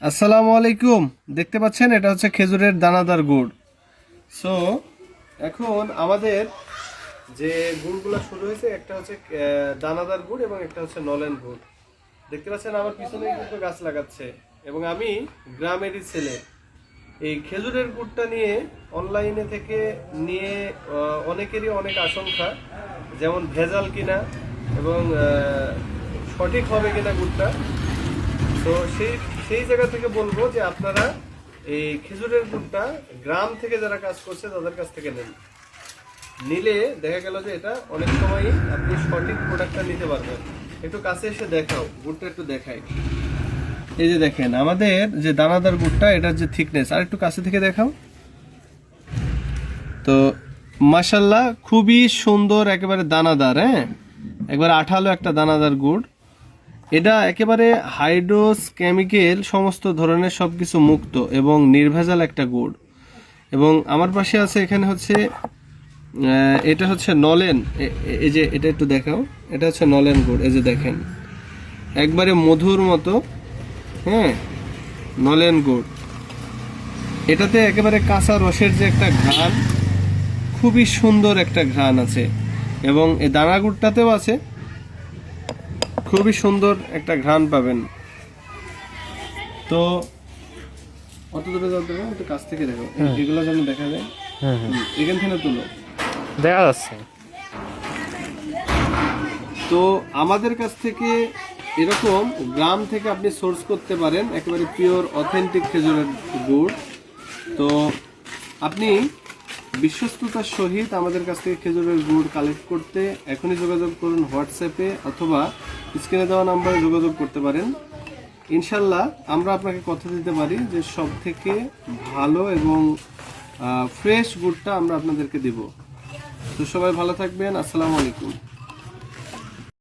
আসসালামু আলাইকুম। দেখতে পাচ্ছেন এটা হচ্ছে খেজুরের দানাদার গুড়। সো এখন আমাদের যে গুড়গুলো শুরু হয়েছে একটা হচ্ছে দানাদার গুড় এবং একটা হচ্ছে নলেন গুড়। দেখতে পাচ্ছেন আমার পিছনেই কিন্তু গাছ লাগাচ্ছে এবং আমি গ্রামেরই ছেলে। এই খেজুরের গুড়টা নিয়ে অনলাইনে থেকে নিয়ে অনেকেরই অনেক আশঙ্কা, যেমন ভেজাল কিনা এবং সঠিক হবে কিনা গুড়টা। তো সেই সেই জায়গা থেকে বলবো যে আপনারা এই খেজুরের গুড়টা গ্রাম থেকে যারা কাজ করছে তাদের কাছ থেকে নেন। নিলে দেখা গেল যে এটা অনেক সময়ই আপনি সঠিক প্রোডাক্টটা নিতে পারবেন। একটু কাছে এসে দেখাও, গুড়টা একটু দেখাই। এই যে দেখেন আমাদের যে দানাদার গুড়টা, এটার যে থিকনেস, আর একটু কাছে থেকে দেখাও। তো মাশাল্লাহ খুবই সুন্দর, একেবারে দানাদার, হ্যাঁ একবার আঠালো একটা দানাদার গুড়। এটা একেবারে হাইড্রোস কেমিক্যাল সমস্ত ধরনের সবকিছু মুক্ত এবং নির্ভেজাল একটা গুড়। এবং আমার পাশে আছে এখানে হচ্ছে এটা হচ্ছে নলেন। এই যে এটা একটু দেখাও, এটা হচ্ছে নলেন গুড়। এই যে দেখেন একবারে মধুর মতো, হ্যাঁ নলেন গুড়। এটাতে একেবারে কাঁচা রসের যে একটা ঘ্রাণ, খুবই সুন্দর একটা ঘ্রাণ আছে। এবং এই দানা গুড়টাতেও আছে, খুবই সুন্দর একটা ঘ্রাণ পাবেন। তো অত দূরে যাওয়ার দরকার, একটু কাছ থেকে দেখো, এগুলো যেন দেখা যায়। এখান থেকে তুলো, দেখা যাচ্ছে। তো আমাদের কাছ থেকে এরকম গ্রাম থেকে আপনি সোর্স করতে পারেন একেবারে পিওর অথেন্টিক খেজুরের গুড়। তো আপনি বিশ্বস্ততার সহিত আমাদের কাছ থেকে খেজুরের গুড় কালেক্ট করতে এখনই যোগাযোগ করুন হোয়াটসঅ্যাপে, অথবা স্ক্রিনে দেওয়া নাম্বারে যোগাযোগ করতে পারেন। ইনশাল্লাহ আমরা আপনাকে কথা দিতে পারি যে সব থেকে ভালো এবং ফ্রেশ গুড়টা আমরা আপনাদেরকে দেব। তো সবাই ভালো থাকবেন। আসসালামু আলাইকুম।